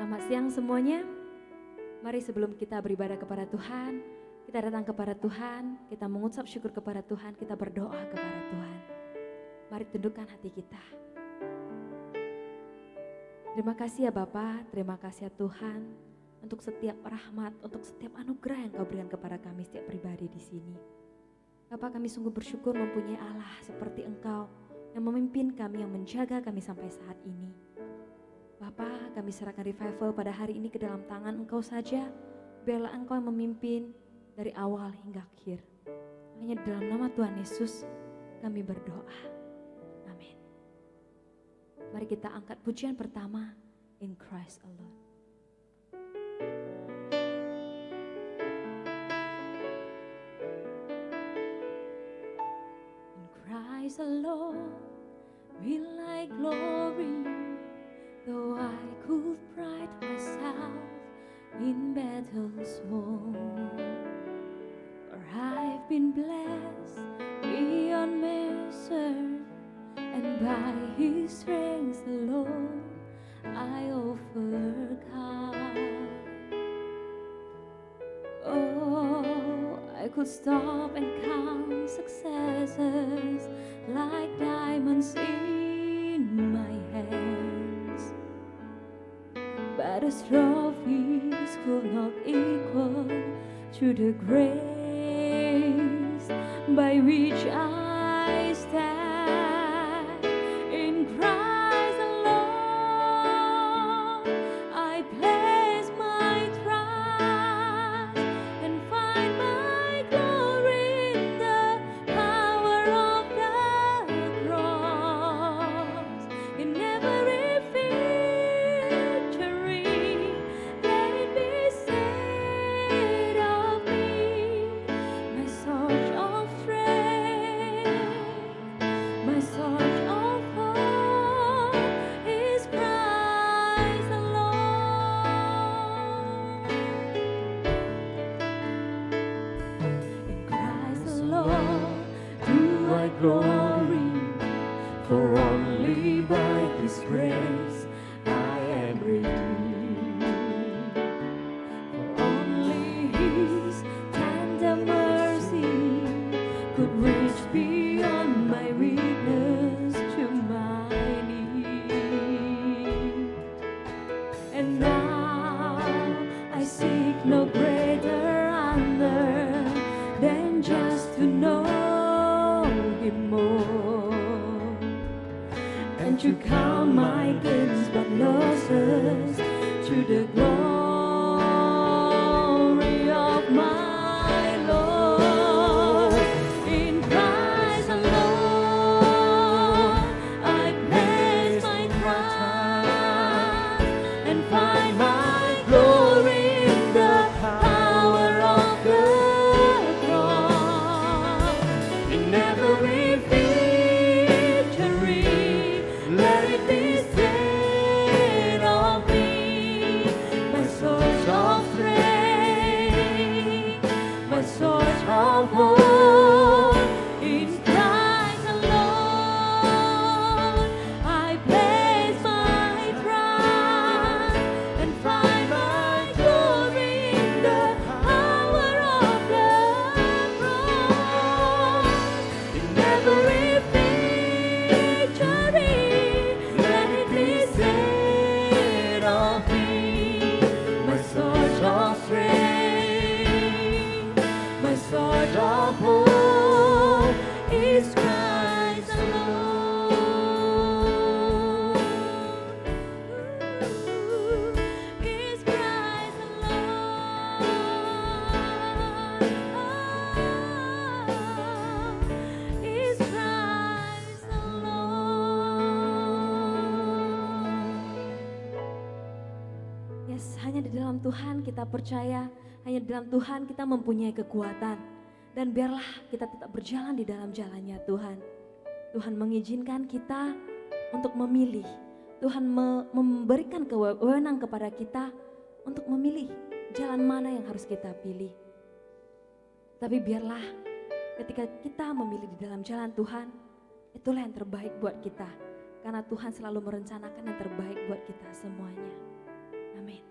Selamat siang semuanya. Mari sebelum kita beribadah kepada Tuhan, kita datang kepada Tuhan, kita mengucap syukur kepada Tuhan, kita berdoa kepada Tuhan. Mari tundukkan hati kita. Terima kasih ya Bapa, terima kasih ya Tuhan untuk setiap rahmat, untuk setiap anugerah yang Kau berikan kepada kami setiap pribadi di sini. Bapa, kami sungguh bersyukur mempunyai Allah seperti Engkau yang memimpin kami, yang menjaga kami sampai saat ini. Bapa, kami serahkan revival pada hari ini ke dalam tangan Engkau saja. Biarlah Engkau yang memimpin dari awal hingga akhir. Hanya dalam nama Tuhan Yesus kami berdoa. Amin. Mari kita angkat pujian pertama, In Christ Alone. In Christ alone will I glory. Though I could pride myself in battles won, for I've been blessed beyond measure, and by His strength alone I overcome. Oh, I could stop and count successes like diamonds in my hands, but as trophies could not equal to the grace by which I stand. In Christ alone I place my trust and find my glory in the power of the cross. In every victory, let it be said of me, my source of strength, my source of hope is Christ alone. In Christ alone do I glory, for only by His grace I am redeemed. For only His tender mercy could reach beyond my weakness to my need. And now I seek no greater honor than just to know Him more, and to count my gains but losses to the glory of my Lord. In Christ alone I place my trust and find my glory in the power of the cross. In every victory, let it be said of me, my source of strength, my source of hope. In Christ alone I place my trust and find my glory in the power of the cross. In every victory, let it be said of me, my source of strength, my source of hope is Christ alone. Is Christ alone. Is Christ alone. Yes, hanya di dalam Tuhan kita percaya, hanya di dalam Tuhan kita mempunyai kekuatan. Dan biarlah kita tetap berjalan di dalam jalannya Tuhan. Tuhan mengizinkan kita untuk memilih. Tuhan memberikan kewenangan kepada kita untuk memilih jalan mana yang harus kita pilih. Tapi biarlah ketika kita memilih di dalam jalan Tuhan, itulah yang terbaik buat kita. Karena Tuhan selalu merencanakan yang terbaik buat kita semuanya. Amin.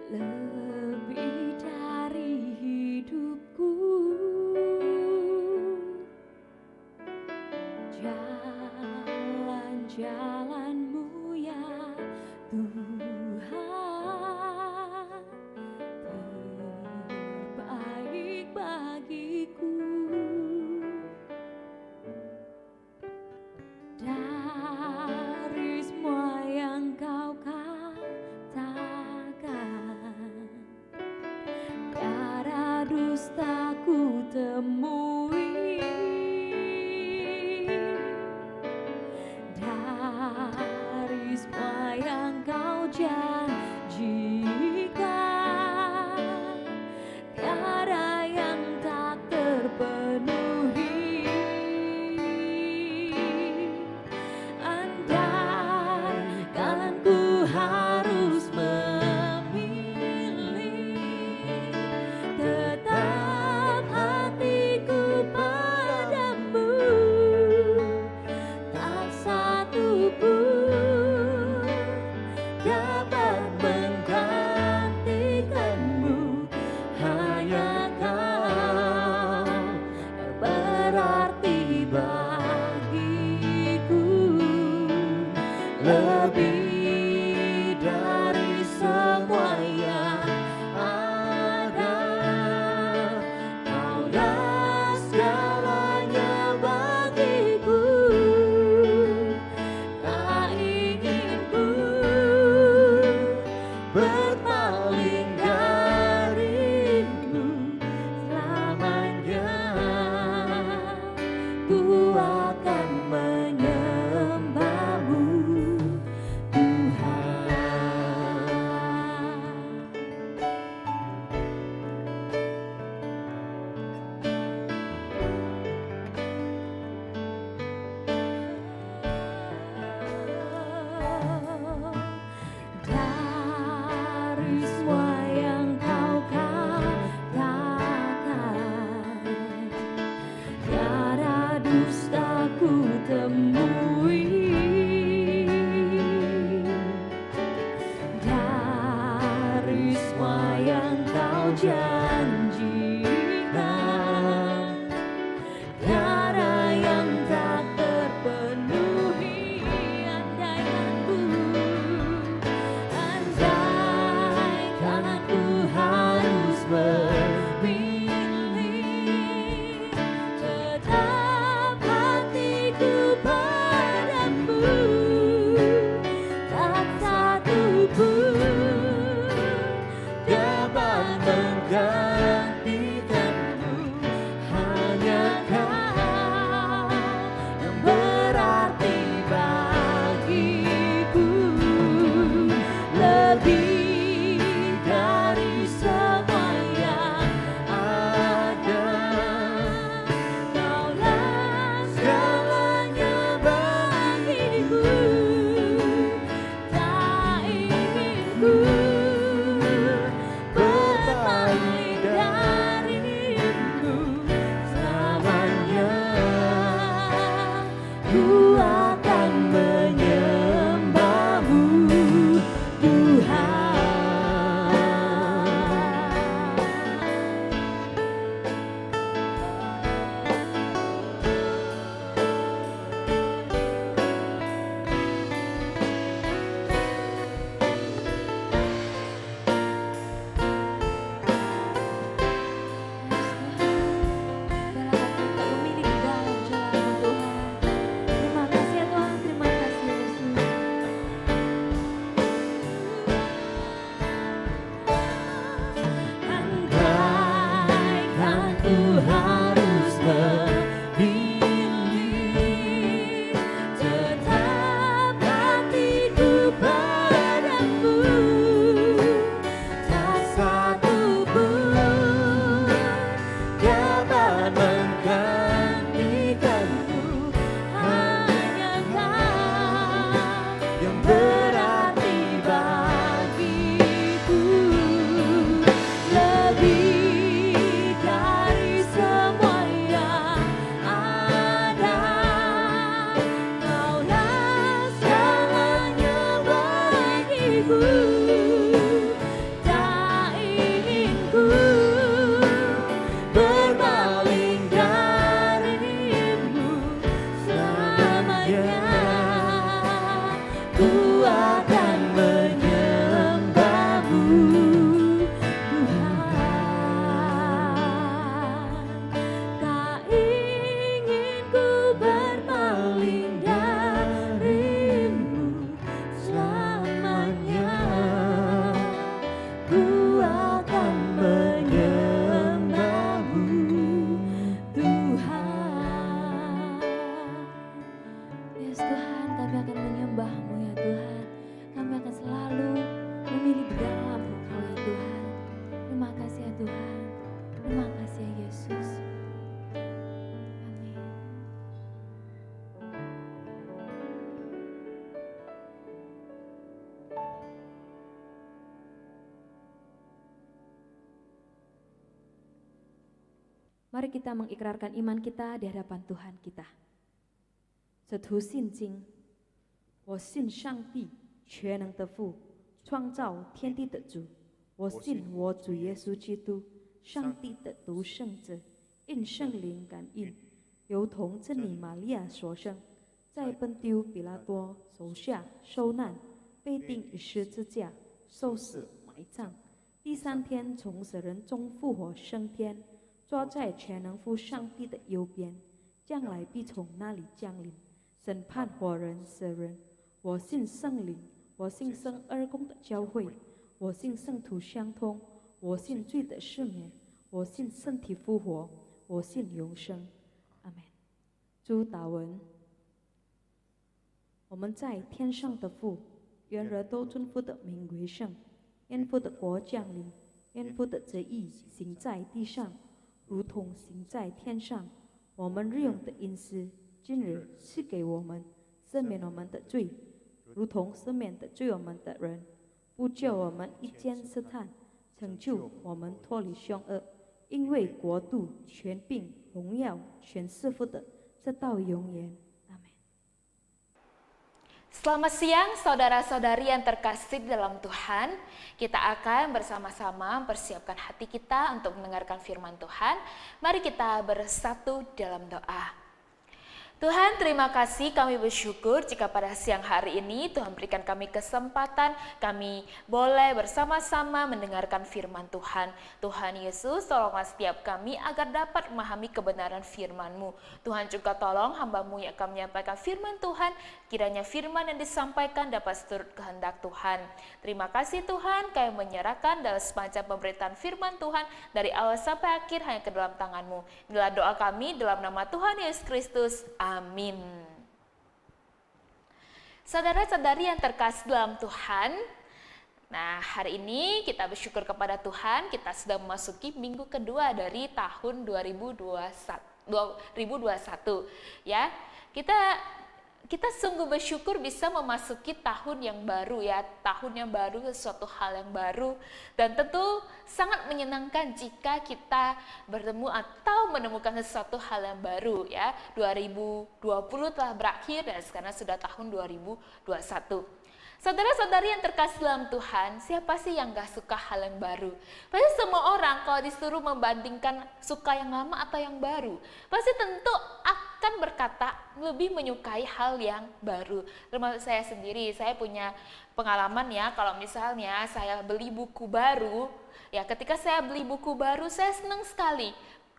lebih dari hidupku, jalan-jalanmu ya Tuhan, terbaik bagiku. Dari semua yang kau katakan, tiada dusta ku temui. Dari semua yang kau janjikan, tiada yang tak terpenuhi. Andaikan ku harus memilih, tetap hatiku padamu, tak satu pun dapat menggantikanmu. Hanya kau berarti bagiku, lebih dari semua yang ada. Kaulah segalanya bagiku, tak ingin ku berpaling darimu selamanya. Ku akan menyembahmu dari semua yang kau katakan, tiada dusta ku temui. Dari semua yang kau janjikan, tiada yang tak terpenuhi. Andaikan ku harus memilih, tetap hatiku padamu, tak satu pun dapat menggantikanmu. Hanya kau yang berarti bagiku, lebih dari semua yang ada. Kaulah segalanya bagiku, tak ingin ku berpaling Mari kita mengikrarkan iman kita di hadapan Tuhan kita. 这图信经，我信上帝全能的父，创造天地的主。我信我主耶稣基督，上帝的独生子，因圣灵感应，由童真理玛利亚所生，在本丢比拉多手下受难，被钉于十字架，受死埋葬，第三天从死人中复活升天，坐在全能父上帝的右边，将来必从那里降临，审判活人死人。我信圣灵，我信圣二公的教会，我信圣徒相通，我信罪的赦免，我信身体复活，我信永生。阿门。主祷文：我们在天上的父，愿人都尊父的名为圣，愿父的国降临，愿父的旨意行在地上，如同行在天上。我们日用的饮食，今日赐给我们，赦免我们的罪，如同赦免的罪我们的人，不叫我们一见试探，成就我们脱离凶恶。因为国度、权柄、荣耀，全是父的，直到永远。阿门。 Selamat siang saudara-saudari yang terkasih dalam Tuhan. Kita akan bersama-sama mempersiapkan hati kita untuk mendengarkan firman Tuhan. Mari kita bersatu dalam doa. Tuhan, terima kasih, kami bersyukur jika pada siang hari ini Tuhan berikan kami kesempatan, kami boleh bersama-sama mendengarkan firman Tuhan. Tuhan Yesus, tolonglah setiap kami agar dapat memahami kebenaran firman-Mu. Tuhan juga tolong hamba-Mu yang akan menyampaikan firman Tuhan, kiranya firman yang disampaikan dapat seturut kehendak Tuhan. Terima kasih Tuhan, kami menyerahkan dalam sepanjang pemberitaan firman Tuhan dari awal sampai akhir hanya ke dalam tangan-Mu. Inilah doa kami dalam nama Tuhan Yesus Kristus. Amin. Saudara-saudari yang terkasih dalam Tuhan, nah hari ini kita bersyukur kepada Tuhan, kita sudah memasuki minggu kedua dari tahun 2021 ya. Kita sungguh bersyukur bisa memasuki tahun yang baru ya, tahun yang baru, sesuatu hal yang baru, dan tentu sangat menyenangkan jika kita bertemu atau menemukan sesuatu hal yang baru ya. 2020 telah berakhir dan sekarang sudah tahun 2021. Saudara-saudari yang terkasih dalam Tuhan, siapa sih yang gak suka hal yang baru? Pasti semua orang kalau disuruh membandingkan suka yang lama atau yang baru, pasti tentu akan berkata lebih menyukai hal yang baru. Termasuk saya sendiri, saya punya pengalaman ya, kalau misalnya saya beli buku baru, ya ketika saya beli buku baru saya senang sekali.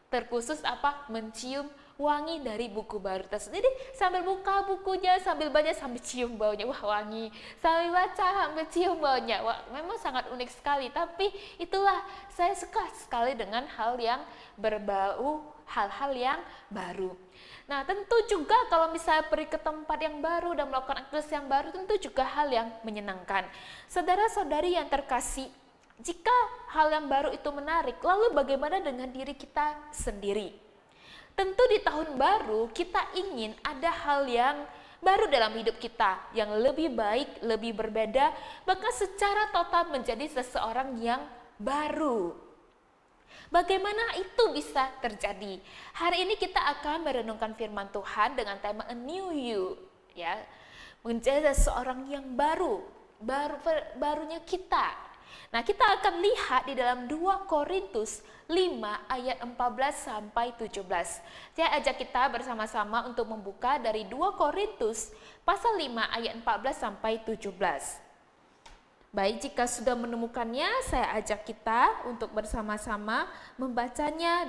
Terkhusus mencium wangi dari buku baru tersebut. Jadi sambil buka bukunya, sambil baca, sambil cium baunya, wah wangi. Sambil baca, sambil cium baunya, wah memang sangat unik sekali. Tapi itulah saya suka sekali dengan hal yang berbau, hal-hal yang baru. Nah tentu juga kalau misalnya pergi ke tempat yang baru dan melakukan aktivitas yang baru, tentu juga hal yang menyenangkan. Saudara-saudari yang terkasih, jika hal yang baru itu menarik, lalu bagaimana dengan diri kita sendiri? Tentu di tahun baru kita ingin ada hal yang baru dalam hidup kita, yang lebih baik, lebih berbeda, bahkan secara total menjadi seseorang yang baru. Bagaimana itu bisa terjadi? Hari ini kita akan merenungkan firman Tuhan dengan tema A New You, ya, menjadi seseorang yang barunya kita. Nah, kita akan lihat di dalam 2 Korintus 5 ayat 14 sampai 17. Saya ajak kita bersama-sama untuk membuka dari 2 Korintus pasal 5 ayat 14 sampai 17. Baik, jika sudah menemukannya, saya ajak kita untuk bersama-sama membacanya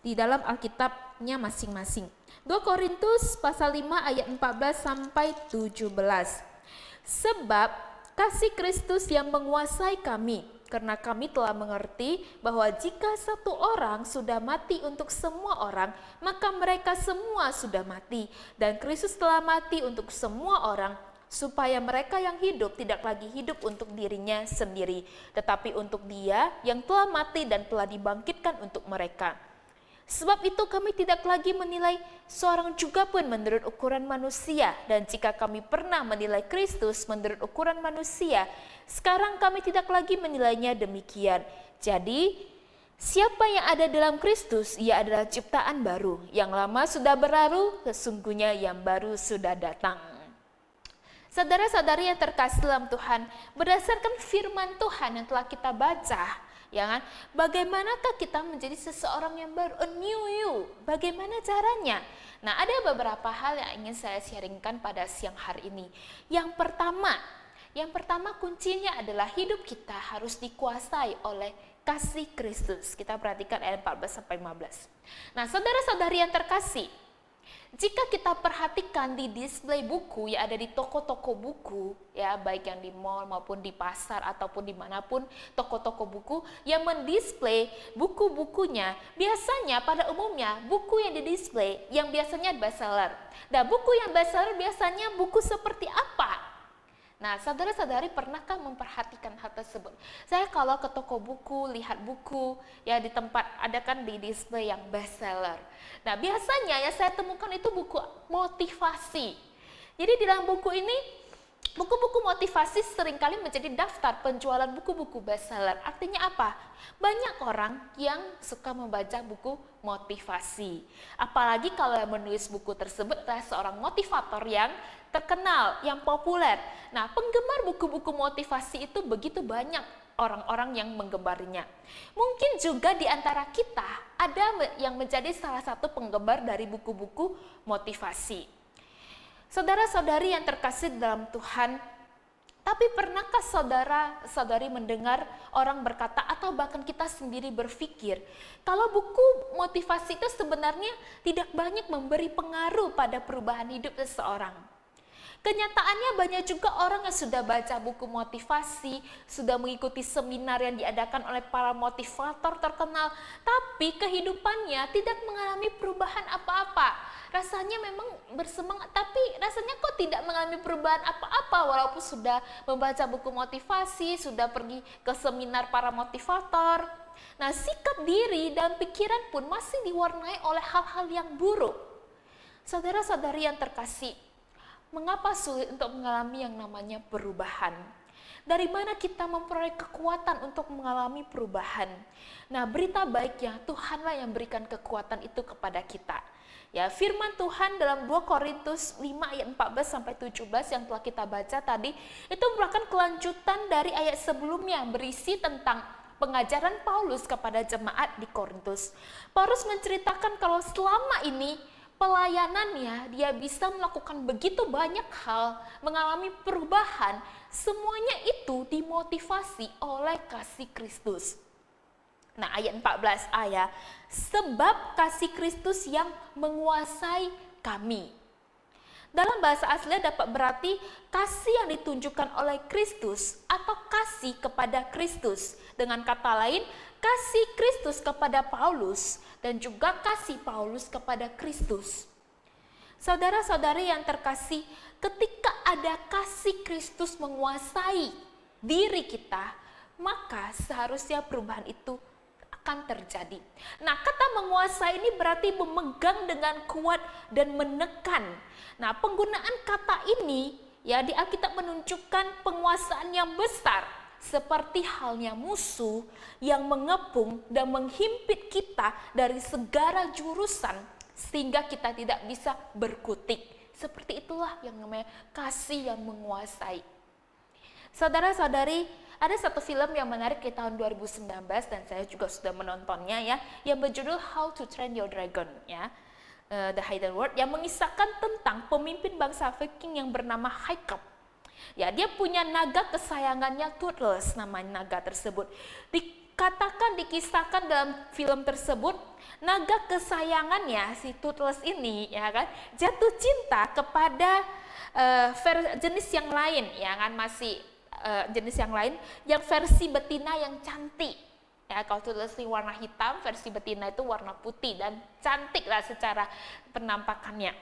di dalam Alkitabnya masing-masing. 2 Korintus pasal 5 ayat 14 sampai 17. Sebab kasih Kristus yang menguasai kami, karena kami telah mengerti bahwa jika satu orang sudah mati untuk semua orang, maka mereka semua sudah mati. Dan Kristus telah mati untuk semua orang, supaya mereka yang hidup tidak lagi hidup untuk dirinya sendiri, tetapi untuk Dia yang telah mati dan telah dibangkitkan untuk mereka. Sebab itu kami tidak lagi menilai seorang juga pun menurut ukuran manusia, dan jika kami pernah menilai Kristus menurut ukuran manusia, sekarang kami tidak lagi menilainya demikian. Jadi Siapa yang ada dalam Kristus, ia adalah ciptaan baru. Yang lama sudah berlalu, sesungguhnya yang baru sudah datang. Saudara-saudari yang terkasih dalam Tuhan, berdasarkan firman Tuhan yang telah kita baca, ya kan? Bagaimanakah kita menjadi seseorang yang baru, a new you? Bagaimana caranya? Nah, ada beberapa hal yang ingin saya sharingkan pada siang hari ini. Yang pertama kuncinya adalah hidup kita harus dikuasai oleh kasih Kristus. Kita perhatikan ayat 14 sampai 15. Nah, saudara-saudari yang terkasih, jika kita perhatikan di display buku yang ada di toko-toko buku, ya baik yang di mall maupun di pasar ataupun dimanapun toko-toko buku yang mendisplay buku-bukunya, biasanya pada umumnya buku yang didisplay yang biasanya bestseller. Nah, buku yang bestseller biasanya buku seperti apa? Nah, saudara-saudari pernahkah memperhatikan hal tersebut? Saya kalau ke toko buku, lihat buku, ya di tempat ada kan di display yang bestseller. Nah, biasanya yang saya temukan itu buku motivasi. Jadi di dalam buku ini, buku-buku motivasi seringkali menjadi daftar penjualan buku-buku bestseller. Artinya apa? Banyak orang yang suka membaca buku motivasi. Apalagi kalau yang menulis buku tersebut adalah seorang motivator yang terkenal, yang populer. Nah, penggemar buku-buku motivasi itu begitu banyak orang-orang yang menggembarinya. Mungkin juga di antara kita ada yang menjadi salah satu penggemar dari buku-buku motivasi. Saudara-saudari yang terkasih dalam Tuhan, tapi pernahkah saudara-saudari mendengar orang berkata atau bahkan kita sendiri berpikir kalau buku motivasi itu sebenarnya tidak banyak memberi pengaruh pada perubahan hidup seseorang? Kenyataannya banyak juga orang yang sudah baca buku motivasi, sudah mengikuti seminar yang diadakan oleh para motivator terkenal, tapi kehidupannya tidak mengalami perubahan apa-apa. Rasanya memang bersemangat, tapi rasanya kok tidak mengalami perubahan apa-apa walaupun sudah membaca buku motivasi, sudah pergi ke seminar para motivator. Nah, sikap diri dan pikiran pun masih diwarnai oleh hal-hal yang buruk. Saudara-saudari yang terkasih, mengapa sulit untuk mengalami yang namanya perubahan? Dari mana kita memperoleh kekuatan untuk mengalami perubahan? Nah, berita baiknya Tuhanlah yang berikan kekuatan itu kepada kita. Ya, firman Tuhan dalam 2 Korintus 5 ayat 14 sampai 17 yang telah kita baca tadi, itu merupakan kelanjutan dari ayat sebelumnya yang berisi tentang pengajaran Paulus kepada jemaat di Korintus. Paulus menceritakan kalau selama ini pelayanannya dia bisa melakukan begitu banyak hal, mengalami perubahan, semuanya itu dimotivasi oleh kasih Kristus. Nah, ayat 14 ayat, sebab kasih Kristus yang menguasai kami. Dalam bahasa asli dapat berarti kasih yang ditunjukkan oleh Kristus atau kasih kepada Kristus. Dengan kata lain, kasih Kristus kepada Paulus dan juga kasih Paulus kepada Kristus. Saudara-saudari yang terkasih, ketika ada kasih Kristus menguasai diri kita, maka seharusnya perubahan itu akan terjadi. Nah, kata menguasai ini berarti memegang dengan kuat dan menekan. Nah, penggunaan kata ini ya di Alkitab menunjukkan penguasaan yang besar, seperti halnya musuh yang mengepung dan menghimpit kita dari segala jurusan sehingga kita tidak bisa berkutik. Seperti itulah yang namanya kasih yang menguasai. Saudara-saudari, ada satu film yang menarik di tahun 2019 dan saya juga sudah menontonnya ya, yang berjudul How to Train Your Dragon ya. The Hidden World, yang mengisahkan tentang pemimpin bangsa Viking yang bernama Haikap. Ya, dia punya naga kesayangannya Toothless, namanya naga tersebut. Dikisahkan dalam film tersebut, naga kesayangannya si Toothless ini ya kan jatuh cinta kepada jenis yang lain ya kan, masih jenis yang lain yang versi betina yang cantik. Ya, kalau Toothless ini warna hitam, versi betina itu warna putih dan cantik lah secara penampakannya.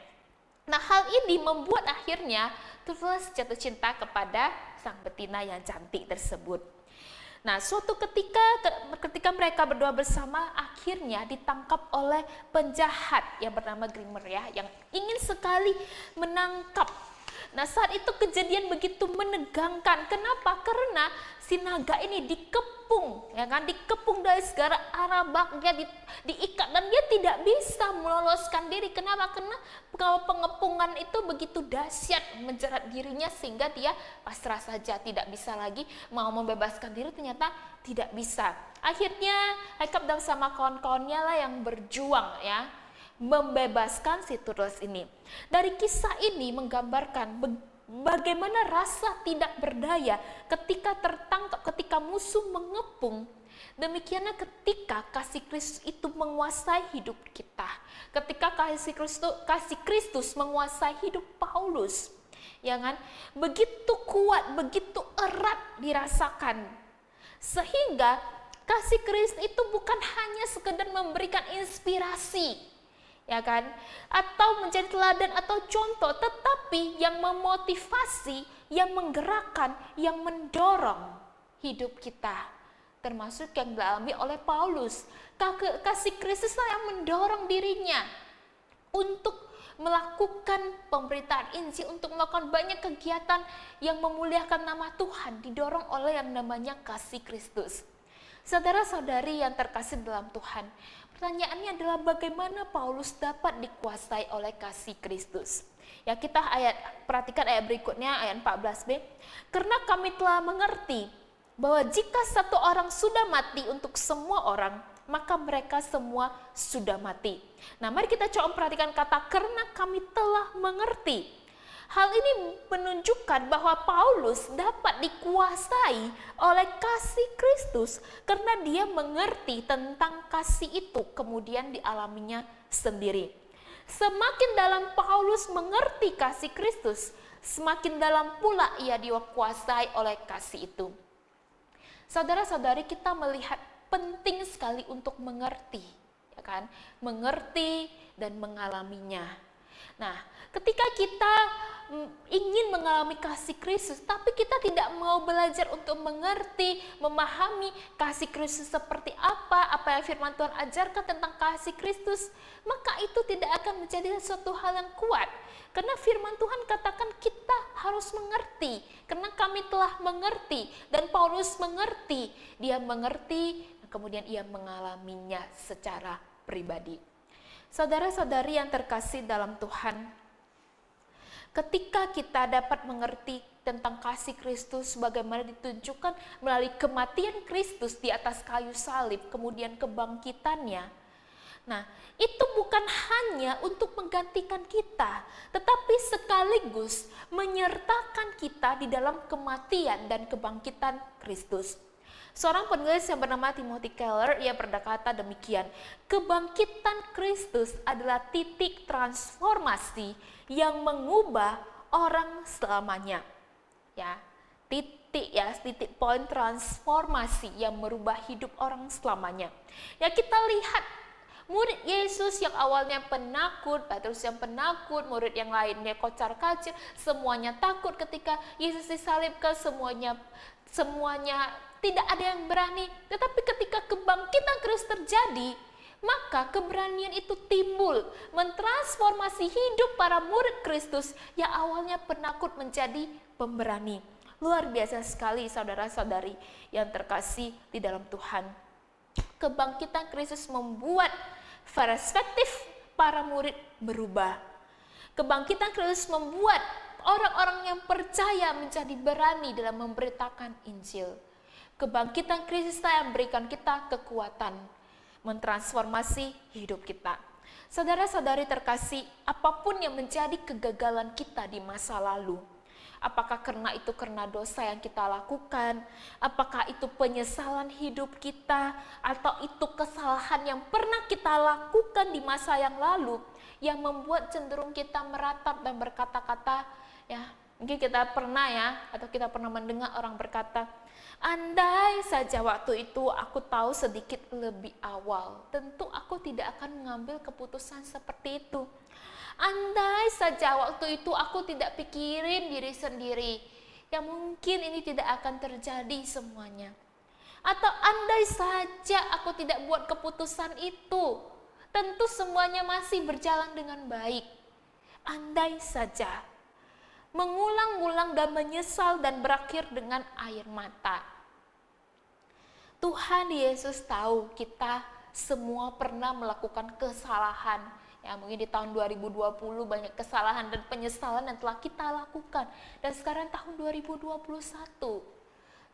Nah, hal ini membuat akhirnya Toothless jatuh cinta kepada sang betina yang cantik tersebut. Nah, suatu ketika mereka berdua bersama, akhirnya ditangkap oleh penjahat yang bernama Grimmer ya, yang ingin sekali menangkap Nah, saat itu kejadian begitu menegangkan. Kenapa? Karena si naga ini dikepung, ya kan? Dikepung dari segala arah baknya, diikat, dan dia tidak bisa meloloskan diri. Kenapa? Karena pengepungan itu begitu dahsyat menjerat dirinya sehingga dia pasrah saja, tidak bisa lagi mau membebaskan diri, ternyata tidak bisa. Akhirnya Haikab dan sama kawan-kawannya lah yang berjuang ya membebaskan si Turles ini. Dari kisah ini menggambarkan bagaimana rasa tidak berdaya ketika tertangkap, ketika musuh mengepung. Demikianlah ketika kasih Kristus itu menguasai hidup kita. Ketika kasih Kristus menguasai hidup Paulus, ya kan? Begitu kuat, begitu erat dirasakan. Sehingga kasih Kristus itu bukan hanya sekedar memberikan inspirasi, ya kan, atau menjadi teladan atau contoh, tetapi yang memotivasi, yang menggerakkan, yang mendorong hidup kita, termasuk yang dialami oleh Paulus. Kasih Kristus yang mendorong dirinya untuk melakukan pemberitaan Injil, untuk melakukan banyak kegiatan yang memuliakan nama Tuhan, didorong oleh yang namanya kasih Kristus. Saudara-saudari yang terkasih dalam Tuhan, pertanyaannya adalah bagaimana Paulus dapat dikuasai oleh kasih Kristus? Ya, kita perhatikan ayat berikutnya, ayat 14b. Karena kami telah mengerti bahwa jika satu orang sudah mati untuk semua orang, maka mereka semua sudah mati. Nah, mari kita coba perhatikan kata karena kami telah mengerti. Hal ini menunjukkan bahwa Paulus dapat dikuasai oleh kasih Kristus karena dia mengerti tentang kasih itu, kemudian dialaminya sendiri. Semakin dalam Paulus mengerti kasih Kristus, semakin dalam pula ia dikuasai oleh kasih itu. Saudara-saudari, kita melihat penting sekali untuk mengerti, ya kan? Mengerti dan mengalaminya. Nah, ketika kita ingin mengalami kasih Kristus, tapi kita tidak mau belajar untuk mengerti, memahami kasih Kristus seperti apa yang firman Tuhan ajarkan tentang kasih Kristus, maka itu tidak akan menjadi suatu hal yang kuat. Karena firman Tuhan katakan kita harus mengerti, karena kami telah mengerti, dan Paulus mengerti, dia mengerti, kemudian ia mengalaminya secara pribadi. Saudara-saudari yang terkasih dalam Tuhan, ketika kita dapat mengerti tentang kasih Kristus bagaimana ditunjukkan melalui kematian Kristus di atas kayu salib, kemudian kebangkitannya. Nah, itu bukan hanya untuk menggantikan kita, tetapi sekaligus menyertakan kita di dalam kematian dan kebangkitan Kristus. Seorang penulis yang bernama Timothy Keller, ia berkata demikian, kebangkitan Kristus adalah titik transformasi yang mengubah orang selamanya. Ya, titik poin transformasi yang merubah hidup orang selamanya. Ya, kita lihat murid Yesus yang awalnya penakut, Petrus yang penakut, murid yang lainnya kocar-kacir, semuanya takut ketika Yesus disalibkan, semuanya tidak ada yang berani. Tetapi ketika kebangkitan Kristus terjadi, maka keberanian itu timbul, mentransformasi hidup para murid Kristus yang awalnya penakut menjadi pemberani. Luar biasa sekali saudara-saudari yang terkasih di dalam Tuhan. Kebangkitan Kristus membuat perspektif para murid berubah. Kebangkitan Kristus membuat orang-orang yang percaya menjadi berani dalam memberitakan Injil. Kebangkitan Kristus yang memberikan kita kekuatan, mentransformasi hidup kita. Saudara-saudari terkasih, apapun yang menjadi kegagalan kita di masa lalu, apakah karena dosa yang kita lakukan, apakah itu penyesalan hidup kita, atau itu kesalahan yang pernah kita lakukan di masa yang lalu, yang membuat cenderung kita meratap dan berkata-kata, ya mungkin kita pernah atau kita pernah mendengar orang berkata, andai saja waktu itu aku tahu sedikit lebih awal, tentu aku tidak akan mengambil keputusan seperti itu. Andai saja waktu itu aku tidak pikirin diri sendiri, ya mungkin ini tidak akan terjadi semuanya. Atau andai saja aku tidak buat keputusan itu, tentu semuanya masih berjalan dengan baik. Andai saja. mengulang-ulang dan menyesal dan berakhir dengan air mata. Tuhan Yesus tahu kita semua pernah melakukan kesalahan. Ya, mungkin di tahun 2020 banyak kesalahan dan penyesalan yang telah kita lakukan. Dan sekarang tahun 2021.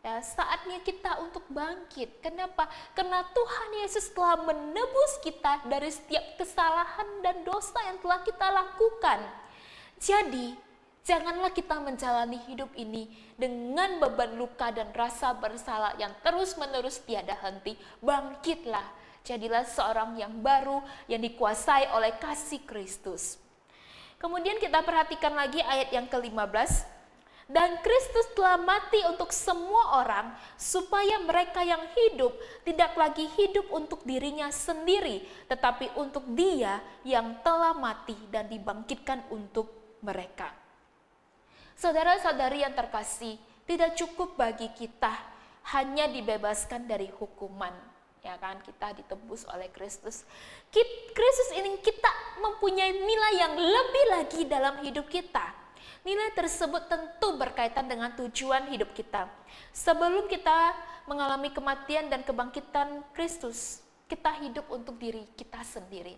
Ya, saatnya kita untuk bangkit. Kenapa? Karena Tuhan Yesus telah menebus kita dari setiap kesalahan dan dosa yang telah kita lakukan. Jadi, janganlah kita menjalani hidup ini dengan beban luka dan rasa bersalah yang terus-menerus tiada henti. Bangkitlah, jadilah seorang yang baru yang dikuasai oleh kasih Kristus. Kemudian kita perhatikan lagi ayat yang ke-15. Dan Kristus telah mati untuk semua orang, supaya mereka yang hidup tidak lagi hidup untuk dirinya sendiri, tetapi untuk Dia yang telah mati dan dibangkitkan untuk mereka. Saudara-saudari yang terkasih, tidak cukup bagi kita hanya dibebaskan dari hukuman. Ya kan, kita ditebus oleh Kristus. Kristus ini kita mempunyai nilai yang lebih lagi dalam hidup kita. Nilai tersebut tentu berkaitan dengan tujuan hidup kita. Sebelum kita mengalami kematian dan kebangkitan Kristus, kita hidup untuk diri kita sendiri.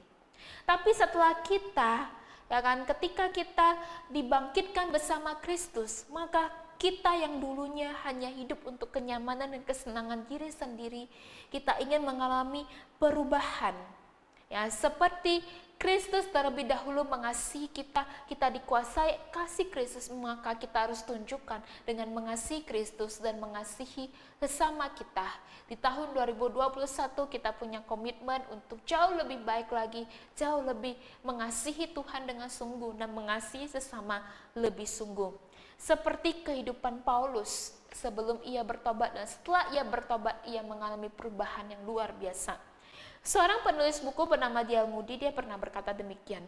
Tapi setelah kita, ya kan, ketika kita dibangkitkan bersama Kristus, maka kita yang dulunya hanya hidup untuk kenyamanan dan kesenangan diri sendiri, kita ingin mengalami perubahan. Ya, seperti Kristus terlebih dahulu mengasihi kita, kita dikuasai kasih Kristus, maka kita harus tunjukkan dengan mengasihi Kristus dan mengasihi sesama kita. Di tahun 2021 kita punya komitmen untuk jauh lebih baik lagi, jauh lebih mengasihi Tuhan dengan sungguh dan mengasihi sesama lebih sungguh. Seperti kehidupan Paulus sebelum ia bertobat dan setelah ia bertobat ia mengalami perubahan yang luar biasa. Seorang penulis buku bernama D.L. Moody, dia pernah berkata demikian.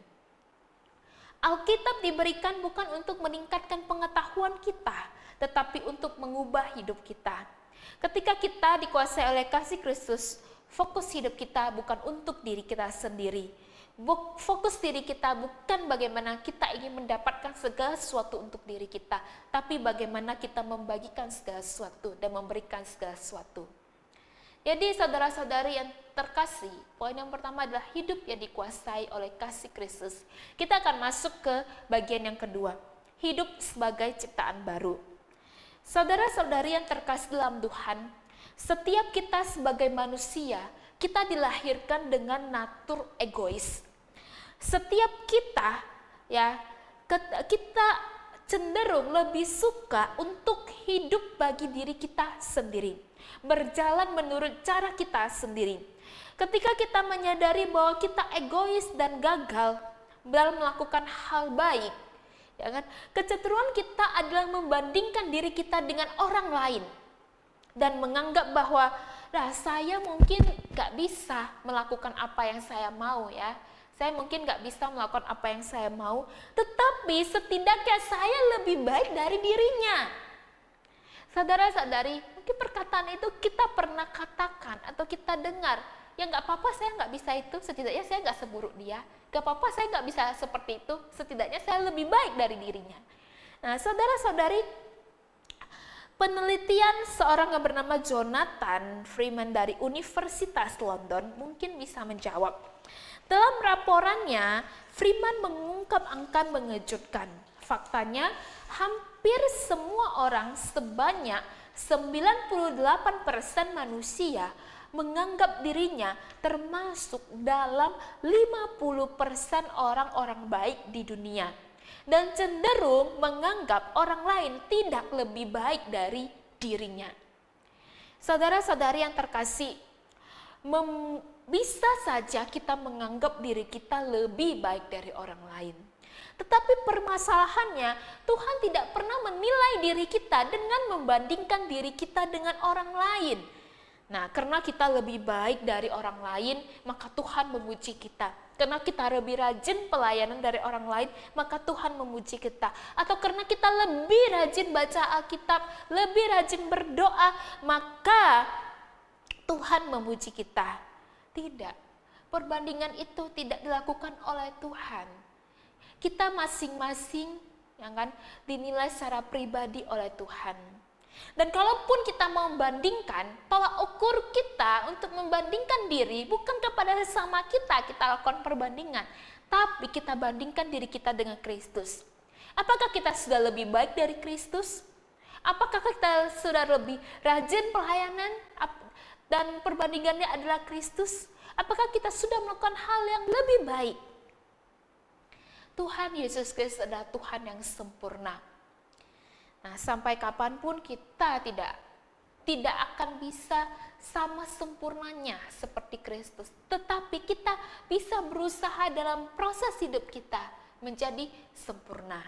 Alkitab diberikan bukan untuk meningkatkan pengetahuan kita, tetapi untuk mengubah hidup kita. Ketika kita dikuasai oleh kasih Kristus, fokus hidup kita bukan untuk diri kita sendiri. Fokus diri kita bukan bagaimana kita ingin mendapatkan segala sesuatu untuk diri kita, tapi bagaimana kita membagikan segala sesuatu dan memberikan segala sesuatu. Jadi saudara-saudari yang terkasih, poin yang pertama adalah hidup yang dikuasai oleh kasih Kristus. Kita akan masuk ke bagian yang kedua, hidup sebagai ciptaan baru. Saudara-saudari yang terkasih dalam Tuhan, setiap kita sebagai manusia, kita dilahirkan dengan natur egois. Setiap kita, ya, kita cenderung lebih suka untuk hidup bagi diri kita sendiri. Berjalan menurut cara kita sendiri. Ketika kita menyadari bahwa kita egois dan gagal dalam melakukan hal baik, ya kan, kecenderungan kita adalah membandingkan diri kita dengan orang lain dan menganggap bahwa saya mungkin gak bisa melakukan apa yang saya mau, ya. Saya mungkin gak bisa melakukan apa yang saya mau, tetapi setidaknya saya lebih baik dari dirinya. Saudara-saudari, mungkin perkataan itu kita pernah katakan atau kita dengar. Ya nggak apa-apa, saya nggak bisa itu, setidaknya saya nggak seburuk dia. Nggak apa-apa, saya nggak bisa seperti itu, setidaknya saya lebih baik dari dirinya. Nah, saudara-saudari, penelitian seorang yang bernama Jonathan Freeman dari Universitas London mungkin bisa menjawab. Dalam laporannya, Freeman mengungkap angka mengejutkan. Faktanya, hampir semua orang sebanyak 98% manusia menganggap dirinya termasuk dalam 50% orang-orang baik di dunia. Dan cenderung menganggap orang lain tidak lebih baik dari dirinya. Saudara-saudari yang terkasih, bisa saja kita menganggap diri kita lebih baik dari orang lain. Tetapi permasalahannya, Tuhan tidak pernah menilai diri kita dengan membandingkan diri kita dengan orang lain. Nah, karena kita lebih baik dari orang lain, maka Tuhan memuji kita. Karena kita lebih rajin pelayanan dari orang lain, maka Tuhan memuji kita. Atau karena kita lebih rajin baca Alkitab, lebih rajin berdoa, maka Tuhan memuji kita. Tidak, perbandingan itu tidak dilakukan oleh Tuhan. Kita masing-masing, yang kan dinilai secara pribadi oleh Tuhan. Dan kalaupun kita membandingkan, tolak ukur kita untuk membandingkan diri bukan kepada sesama kita lakukan perbandingan, tapi kita bandingkan diri kita dengan Kristus. Apakah kita sudah lebih baik dari Kristus? Apakah kita sudah lebih rajin pelayanan dan perbandingannya adalah Kristus? Apakah kita sudah melakukan hal yang lebih baik? Tuhan Yesus Kristus adalah Tuhan yang sempurna. Nah, sampai kapanpun kita tidak akan bisa sama sempurnanya seperti Kristus. Tetapi kita bisa berusaha dalam proses hidup kita menjadi sempurna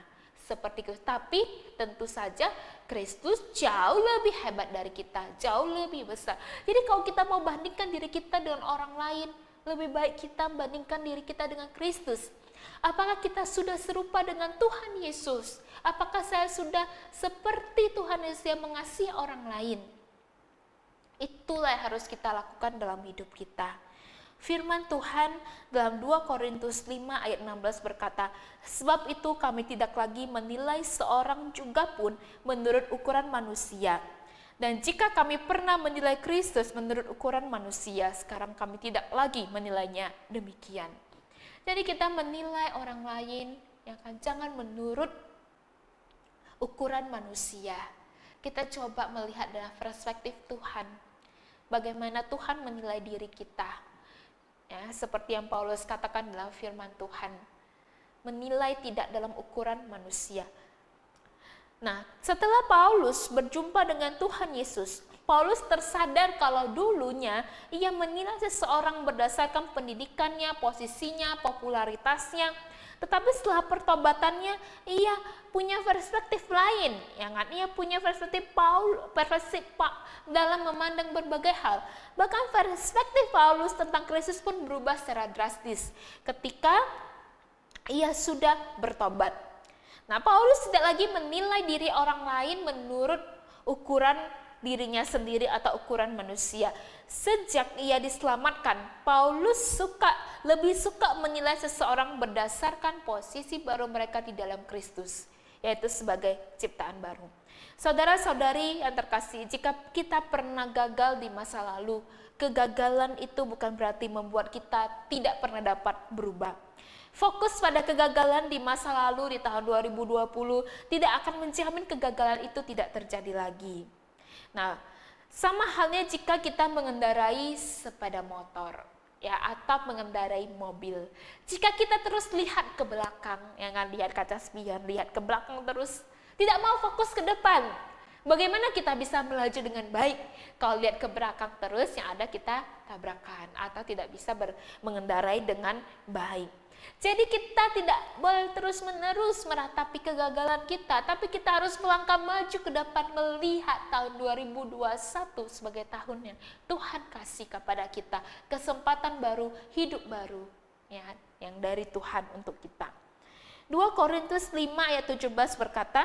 seperti Kristus. Tapi tentu saja Kristus jauh lebih hebat dari kita, jauh lebih besar. Jadi kalau kita mau bandingkan diri kita dengan orang lain, lebih baik kita bandingkan diri kita dengan Kristus. Apakah kita sudah serupa dengan Tuhan Yesus? Apakah saya sudah seperti Tuhan Yesus yang mengasihi orang lain? Itulah yang harus kita lakukan dalam hidup kita. Firman Tuhan dalam 2 Korintus 5 ayat 16 berkata, sebab itu kami tidak lagi menilai seorang juga pun menurut ukuran manusia. Dan jika kami pernah menilai Kristus menurut ukuran manusia, sekarang kami tidak lagi menilainya demikian. Jadi kita menilai orang lain, ya kan, jangan menurut ukuran manusia. Kita coba melihat dari perspektif Tuhan. Bagaimana Tuhan menilai diri kita. Ya, seperti yang Paulus katakan dalam firman Tuhan. Menilai tidak dalam ukuran manusia. Nah, setelah Paulus berjumpa dengan Tuhan Yesus, Paulus tersadar kalau dulunya ia menilai seseorang berdasarkan pendidikannya, posisinya, popularitasnya. Tetapi setelah pertobatannya, ia punya perspektif lain. Ia punya perspektif dalam memandang berbagai hal. Bahkan perspektif Paulus tentang Kristus pun berubah secara drastis ketika ia sudah bertobat. Nah, Paulus tidak lagi menilai diri orang lain menurut ukuran dirinya sendiri atau ukuran manusia. Sejak ia diselamatkan, Paulus lebih suka menilai seseorang berdasarkan posisi baru mereka di dalam Kristus, yaitu sebagai ciptaan baru. Saudara-saudari yang terkasih, jika kita pernah gagal di masa lalu, kegagalan itu bukan berarti membuat kita tidak pernah dapat berubah. Fokus pada kegagalan di masa lalu di tahun 2020 tidak akan menjamin kegagalan itu tidak terjadi lagi. Nah, sama halnya jika kita mengendarai sepeda motor, ya, atau mengendarai mobil. Jika kita terus lihat ke belakang, lihat kaca spion, lihat ke belakang terus, tidak mau fokus ke depan. Bagaimana kita bisa melaju dengan baik kalau lihat ke belakang terus yang ada kita tabrakan atau tidak bisa mengendarai dengan baik. Jadi kita tidak boleh terus-menerus meratapi kegagalan kita, tapi kita harus melangkah maju ke depan melihat tahun 2021 sebagai tahun yang Tuhan kasih kepada kita, kesempatan baru, hidup baru, ya, yang dari Tuhan untuk kita. 2 Korintus 5 ayat 17 berkata,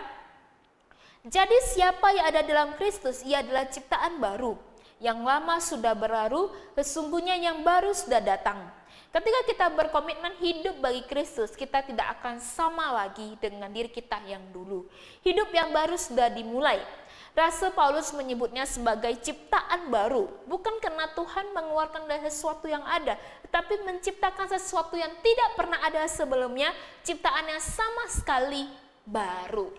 jadi siapa yang ada dalam Kristus, ia adalah ciptaan baru. Yang lama sudah berlalu, sesungguhnya yang baru sudah datang. Ketika kita berkomitmen hidup bagi Kristus, kita tidak akan sama lagi dengan diri kita yang dulu. Hidup yang baru sudah dimulai. Rasul Paulus menyebutnya sebagai ciptaan baru, bukan karena Tuhan mengeluarkan dari sesuatu yang ada, tetapi menciptakan sesuatu yang tidak pernah ada sebelumnya, ciptaan yang sama sekali baru.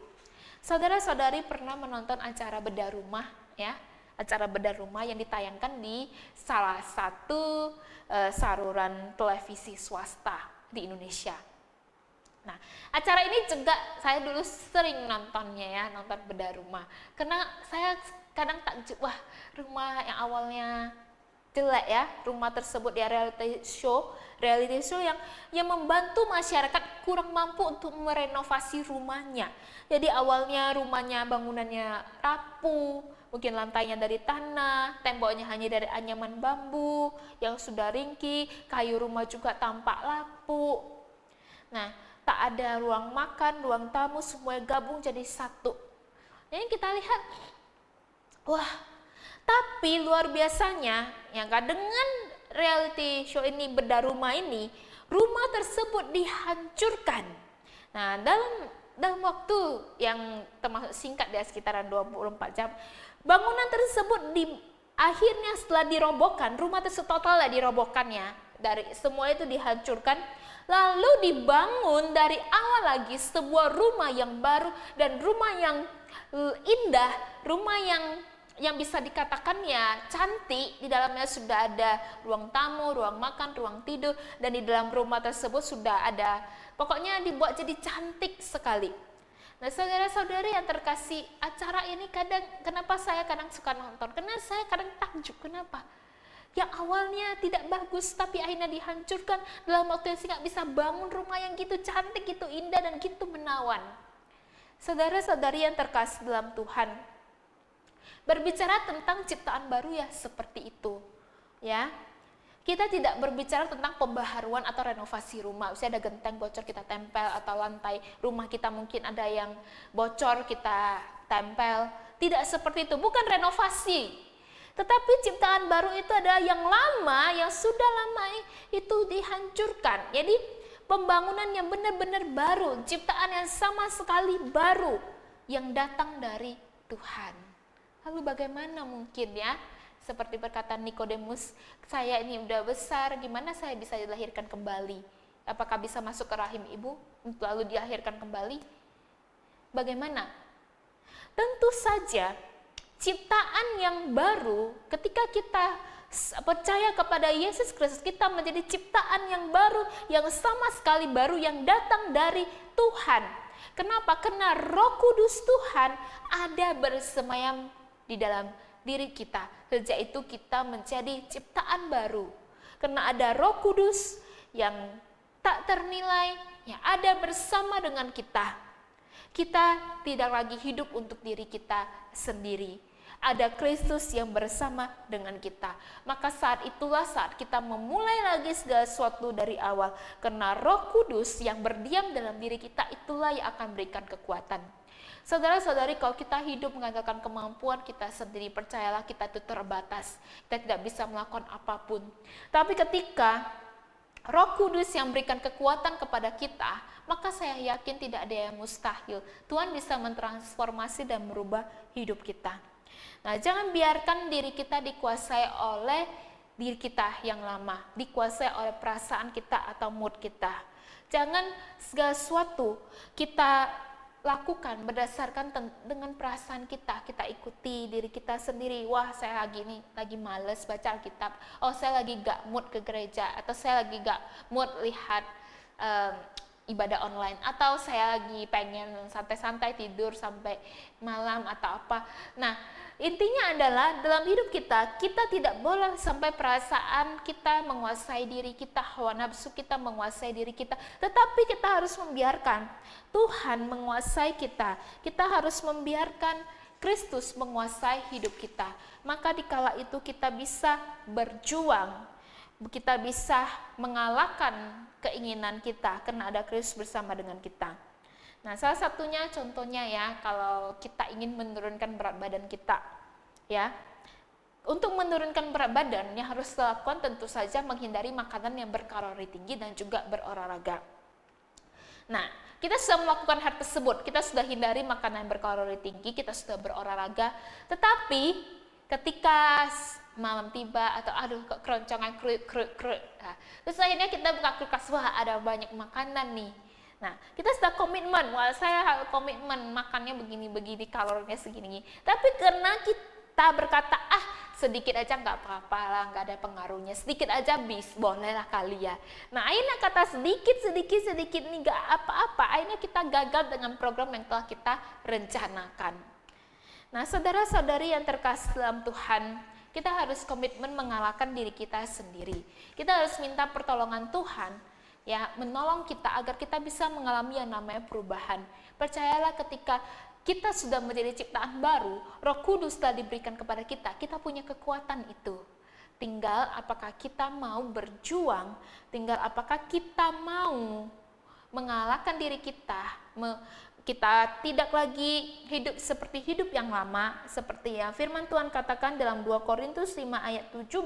Saudara-saudari pernah menonton acara bedah rumah, ya? Acara bedah rumah yang ditayangkan di salah satu saluran televisi swasta di Indonesia. Nah, acara ini juga saya dulu sering nontonnya, ya, nonton bedah rumah. Karena saya kadang takjub, wah, rumah yang awalnya jelek, ya, rumah tersebut ya reality show yang membantu masyarakat kurang mampu untuk merenovasi rumahnya. Jadi awalnya rumahnya bangunannya rapuh, mungkin lantainya dari tanah, temboknya hanya dari anyaman bambu yang sudah ringkih, kayu rumah juga tampak lapuk. Nah, tak ada ruang makan, ruang tamu, semuanya gabung jadi satu. Jadi kita lihat, wah, tapi luar biasanya, ya kan, dengan reality show ini bedah rumah ini, rumah tersebut dihancurkan. Nah, dalam dalam waktu yang termasuk singkat ya, sekitaran 24 jam, bangunan tersebut akhirnya setelah dirobohkan, rumah tersebut total dirobohkannya, dari semua itu dihancurkan, lalu dibangun dari awal lagi sebuah rumah yang baru dan rumah yang indah, rumah yang bisa dikatakan ya cantik. Di dalamnya sudah ada ruang tamu, ruang makan, ruang tidur, dan di dalam rumah tersebut sudah ada, pokoknya dibuat jadi cantik sekali. Nah, saudara-saudari yang terkasih, acara ini kenapa saya kadang suka nonton? Karena saya kadang takjub, kenapa? Yang awalnya tidak bagus, tapi akhirnya dihancurkan dalam waktu yang singkat, bisa bangun rumah yang gitu cantik, gitu indah, dan gitu menawan. Saudara-saudari yang terkasih dalam Tuhan, berbicara tentang ciptaan baru ya seperti itu, ya. Kita tidak berbicara tentang pembaharuan atau renovasi rumah. Misalnya ada genteng bocor kita tempel, atau lantai rumah kita mungkin ada yang bocor kita tempel. Tidak seperti itu, bukan renovasi. Tetapi ciptaan baru itu adalah yang lama, yang sudah lama itu dihancurkan. Jadi pembangunan yang benar-benar baru, ciptaan yang sama sekali baru, yang datang dari Tuhan. Lalu bagaimana mungkin ya? Seperti perkataan Nikodemus, saya ini udah besar, gimana saya bisa dilahirkan kembali? Apakah bisa masuk ke rahim ibu, lalu dilahirkan kembali? Bagaimana? Tentu saja, ciptaan yang baru, ketika kita percaya kepada Yesus Kristus, kita menjadi ciptaan yang baru, yang sama sekali baru, yang datang dari Tuhan. Kenapa? Karena Roh Kudus Tuhan ada bersemayam di dalam diri kita. Sejak itu kita menjadi ciptaan baru. Karena ada Roh Kudus yang tak ternilai, yang ada bersama dengan kita. Kita tidak lagi hidup untuk diri kita sendiri. Ada Kristus yang bersama dengan kita. Maka saat itulah saat kita memulai lagi segala sesuatu dari awal. Karena Roh Kudus yang berdiam dalam diri kita, itulah yang akan berikan kekuatan. Saudara-saudari, kalau kita hidup mengandalkan kemampuan kita sendiri, percayalah kita itu terbatas. Kita tidak bisa melakukan apapun. Tapi ketika Roh Kudus yang berikan kekuatan kepada kita, maka saya yakin tidak ada yang mustahil. Tuhan bisa mentransformasi dan merubah hidup kita. Nah, jangan biarkan diri kita dikuasai oleh diri kita yang lama, dikuasai oleh perasaan kita atau mood kita. Jangan segala sesuatu kita lakukan berdasarkan dengan perasaan kita. Kita ikuti diri kita sendiri. Wah, saya lagi males baca Alkitab. Oh, saya lagi gak mood ke gereja, atau saya lagi gak mood lihat ibadah online, atau saya lagi pengen santai-santai tidur sampai malam atau apa. Nah, intinya adalah dalam hidup kita tidak boleh sampai perasaan kita menguasai diri kita, hawa nafsu kita menguasai diri kita. Tetapi kita harus membiarkan Tuhan menguasai kita. Kita harus membiarkan Kristus menguasai hidup kita. Maka dikala itu kita bisa berjuang, kita bisa mengalahkan keinginan kita karena ada Kristus bersama dengan kita. Nah, salah satunya contohnya ya, kalau kita ingin menurunkan berat badan kita, ya. Untuk menurunkan berat badan yang harus dilakukan tentu saja menghindari makanan yang berkalori tinggi dan juga berolahraga. Nah, kita sudah melakukan hal tersebut, kita sudah hindari makanan yang berkalori tinggi, kita sudah berolahraga, tetapi ketika malam tiba atau aduh kok keroncongan kruk. Nah, terus akhirnya kita buka kulkas, wah ada banyak makanan nih. Nah, kita sudah komitmen, wah saya komitmen makannya begini-begini, kalorinya segini. Tapi karena kita berkata, sedikit aja nggak apa-apa lah, nggak ada pengaruhnya, sedikit aja bolehlah kali ya. Nah, akhirnya kata sedikit ini nggak apa-apa, akhirnya kita gagal dengan program yang telah kita rencanakan. Nah, saudara-saudari yang terkasih dalam Tuhan, kita harus komitmen mengalahkan diri kita sendiri. Kita harus minta pertolongan Tuhan, ya, menolong kita agar kita bisa mengalami yang namanya perubahan. Percayalah, ketika kita sudah menjadi ciptaan baru, Roh Kudus telah diberikan kepada kita, kita punya kekuatan itu. Tinggal apakah kita mau berjuang, tinggal apakah kita mau mengalahkan diri kita, kita tidak lagi hidup seperti hidup yang lama, seperti yang firman Tuhan katakan dalam 2 Korintus 5 ayat 17.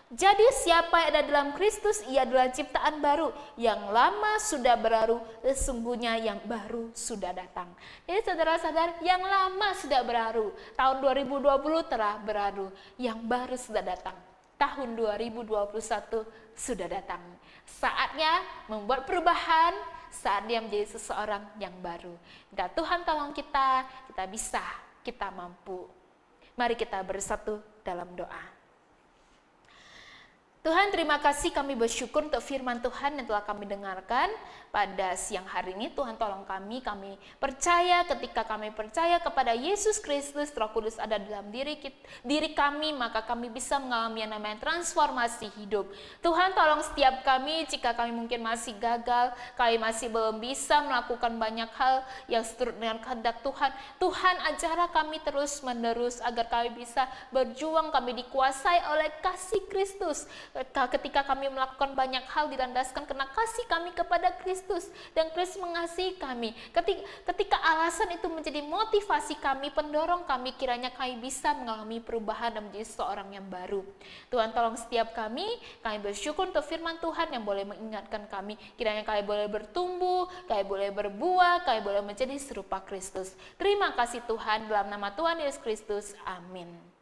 Jadi siapa yang ada dalam Kristus, ia adalah ciptaan baru. Yang lama sudah berlalu, sesungguhnya yang baru sudah datang. Jadi saudara-saudara, yang lama sudah berlalu. Tahun 2020 telah berlalu, yang baru sudah datang. Tahun 2021 sudah datang. Saatnya membuat perubahan, saatnya menjadi seseorang yang baru. Dan Tuhan tolong kita bisa, kita mampu. Mari kita bersatu dalam doa. Tuhan, terima kasih, kami bersyukur untuk firman Tuhan yang telah kami dengarkan pada siang hari ini. Tuhan tolong kami percaya, ketika kami percaya kepada Yesus Kristus, Roh Kudus ada dalam diri kami, maka kami bisa mengalami yang namanya transformasi hidup. Tuhan tolong setiap kami, jika kami mungkin masih gagal, kami masih belum bisa melakukan banyak hal yang seturut dengan kehendak Tuhan. Tuhan ajarlah kami terus menerus agar kami bisa berjuang, kami dikuasai oleh kasih Kristus. Ketika kami melakukan banyak hal dilandaskan karena kasih kami kepada Kristus dan Kristus mengasihi kami. Ketika alasan itu menjadi motivasi kami, pendorong kami, kiranya kami bisa mengalami perubahan dan menjadi seorang yang baru. Tuhan tolong setiap kami bersyukur untuk firman Tuhan yang boleh mengingatkan kami. Kiranya kami boleh bertumbuh, kami boleh berbuah, kami boleh menjadi serupa Kristus. Terima kasih Tuhan, dalam nama Tuhan Yesus Kristus. Amin.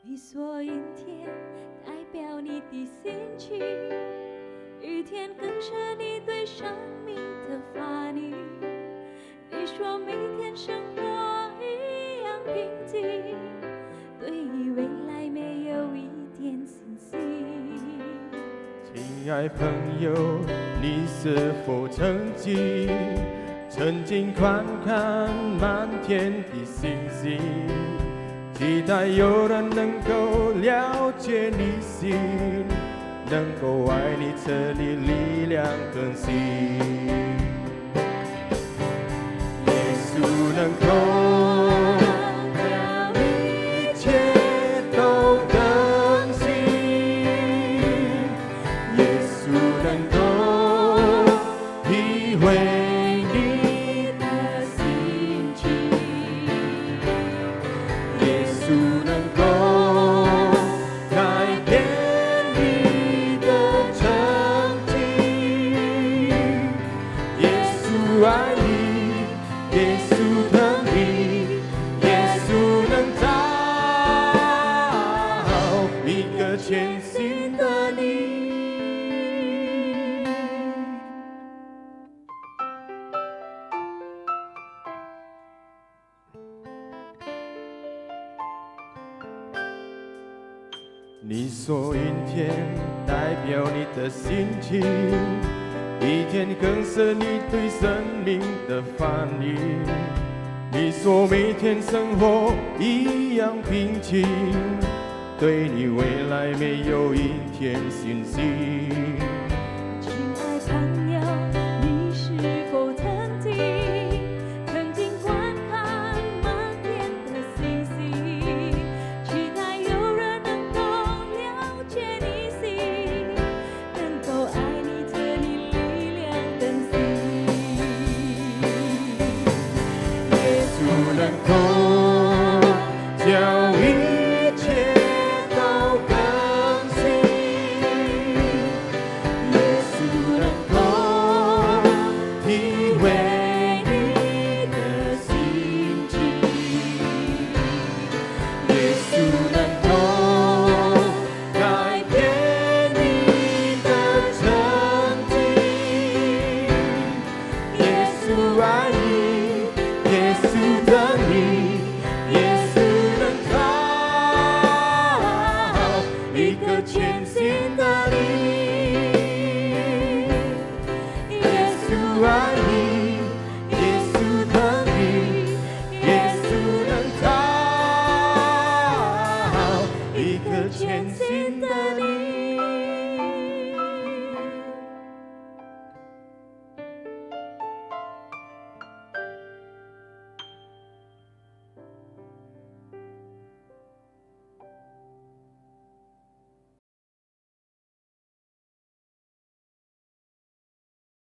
你说阴天代表你的心情，雨天更是你对生命的发明。你说每天生活一样平静，对于未来没有一点信心。亲爱朋友，你是否曾经观看满天的星星？期待有人能够了解你心，能够爱你，这里力量更新。耶稣能够让一切都更新，耶稣能够体会你的心情。耶稣能够改变你的曾经，耶稣爱你，耶稣疼你，耶稣能造一个全新的你。你说阴天代表你的心情，一天更是你对生命的反应。你说每天生活一样平静，对你未来没有一天信心。